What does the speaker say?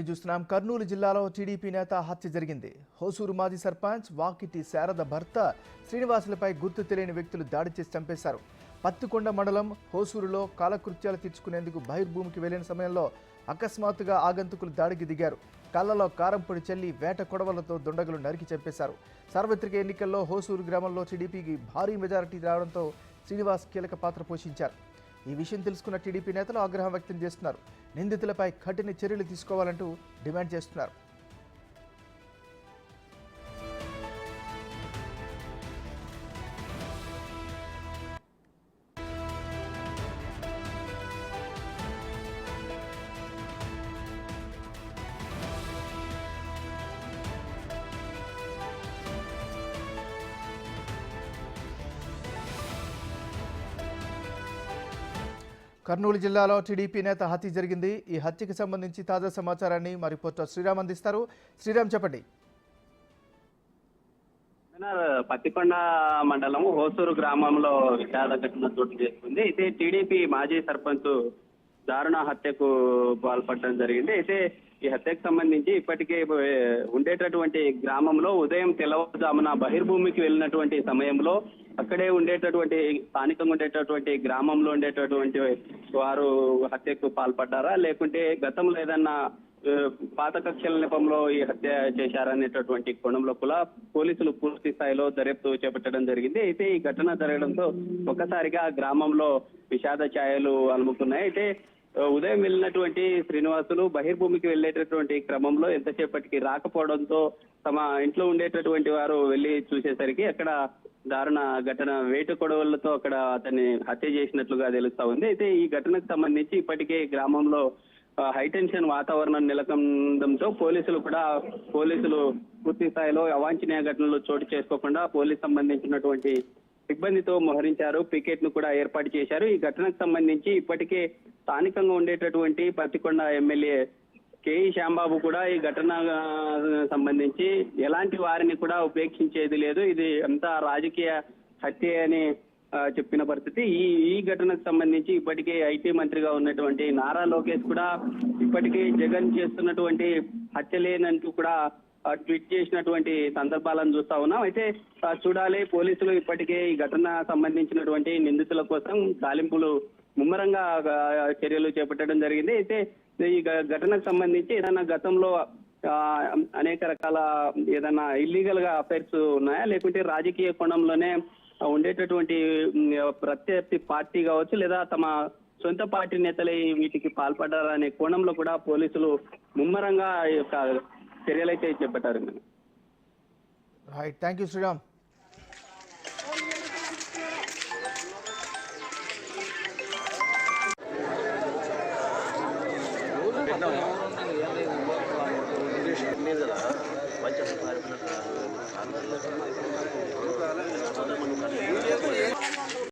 Breaking చూస్తున్నాం. కర్నూలు జిల్లాలో TDP నేత హత్య జరిగింది. హోసూరు మాజీ సర్పంచ్ వాకిటి శారద భర్త శ్రీనివాసులపై గుర్తు తెలియని వ్యక్తులు దాడి చేసి చంపేశారు. పత్తికొండ మండలం హోసూరులో కాలకృత్యాలు తీర్చుకునేందుకు బహిర్భూమికి వెళ్లిన సమయంలో అకస్మాత్తుగా ఆగంతుకులు దాడికి దిగారు. కళ్లలో కారం పొడి చల్లి వేట కొడవలతో దుండగులు నరికి చంపేశారు. సార్వత్రిక ఎన్నికల్లో హోసూరు గ్రామంలో టీడీపీకి భారీ మెజారిటీ రావడంతో శ్రీనివాస్ కీలక పాత్ర పోషించారు. ఈ విషయం తెలుసుకున్న టీడీపీ నేతలు ఆగ్రహం వ్యక్తం చేస్తున్నారు. నిందితులపై కఠిన చర్యలు తీసుకోవాలంటూ డిమాండ్ చేస్తున్నారు. కర్నూలు జిల్లాలో టీడీపీ నేత హత్య జరిగింది. ఈ హత్యకు సంబంధించి తాజా సమాచారాన్ని మా రిపోర్టర్ శ్రీరామ్ అందిస్తారు. శ్రీరామ్, చెప్పండి. పత్తికొండ మండలం హోసూరు గ్రామంలో విషాద ఘటన చోటు చేసుకుంది. అయితే టీడీపీ మాజీ సర్పంచ్ దారుణ హత్యకు పాల్పడడం జరిగింది. అయితే ఈ హత్యకు సంబంధించి ఇప్పటికే ఉండేటటువంటి గ్రామంలో ఉదయం తెల్లవారుజామున బహిర్భూమికి వెళ్ళినటువంటి సమయంలో అక్కడే ఉండేటటువంటి స్థానికంగా ఉండేటటువంటి గ్రామంలో ఉండేటటువంటి వారు హత్యకు పాల్పడ్డారా, లేకుంటే గతంలో ఏదన్నా పాత కక్షల నెపంలో ఈ హత్య చేశారనేటటువంటి కోణంలో కూడా పోలీసులు పూర్తి స్థాయిలో దర్యాప్తు చేపట్టడం జరిగింది. అయితే ఈ ఘటన జరగడంతో ఒక్కసారిగా గ్రామంలో విషాద ఛాయలు అలుముకున్నాయి. అయితే ఉదయం వెళ్ళినటువంటి శ్రీనివాసులు బహిర్భూమికి వెళ్ళేటటువంటి క్రమంలో ఎంతసేపటికి రాకపోవడంతో తమ ఇంట్లో ఉండేటటువంటి వారు వెళ్లి చూసేసరికి అక్కడ దారుణ ఘటన వేట కొడవలతో అక్కడ అతన్ని హత్య చేసినట్లుగా తెలుస్తా ఉంది. అయితే ఈ ఘటనకు సంబంధించి ఇప్పటికే గ్రామంలో హైటెన్షన్ వాతావరణం నెలకొనడంతో పోలీసులు పూర్తి స్థాయిలో అవాంఛనీయ ఘటనలు చోటు చేసుకోకుండా పోలీసు సంబంధించినటువంటి సిబ్బందితో మోహరించారు. పికెట్ ను కూడా ఏర్పాటు చేశారు. ఈ ఘటనకు సంబంధించి ఇప్పటికే స్థానికంగా ఉండేటటువంటి పత్తికొండ ఎమ్మెల్యే కేఈ శ్యాంబాబు కూడా ఈ ఘటన సంబంధించి ఎలాంటి వారిని కూడా ఉపేక్షించేది లేదు, ఇది అంతా రాజకీయ హత్య అని చెప్పిన పరిస్థితి. ఈ ఘటనకు సంబంధించి ఇప్పటికే ఐటీ మంత్రిగా ఉన్నటువంటి నారా లోకేష్ కూడా ఇప్పటికే జగన్ చేస్తున్నటువంటి హత్యలేనంటూ కూడా ట్వీట్ చేసినటువంటి సందర్భాలను చూస్తా ఉన్నాం. అయితే చూడాలి, పోలీసులు ఇప్పటికే ఈ ఘటన సంబంధించినటువంటి నిందితుల కోసం గాలింపులు ముమ్మరంగా చర్యలు చేపట్టడం జరిగింది. అయితే ఈ ఘటనకు సంబంధించి ఏదైనా గతంలో అనేక రకాల ఏదైనా ఇల్లీగల్ గా అఫైర్స్ ఉన్నాయా, లేకుంటే రాజకీయ కోణంలోనే ఉండేటటువంటి ప్రత్యర్థి పార్టీ కావచ్చు, లేదా తమ సొంత పార్టీ నేతలే వీటికి పాల్పడ్డారా అనే కోణంలో కూడా పోలీసులు ముమ్మరంగా ఈ యొక్క చర్యలు అయితే చేపట్టారు. Right, thank you Sriram. మంచి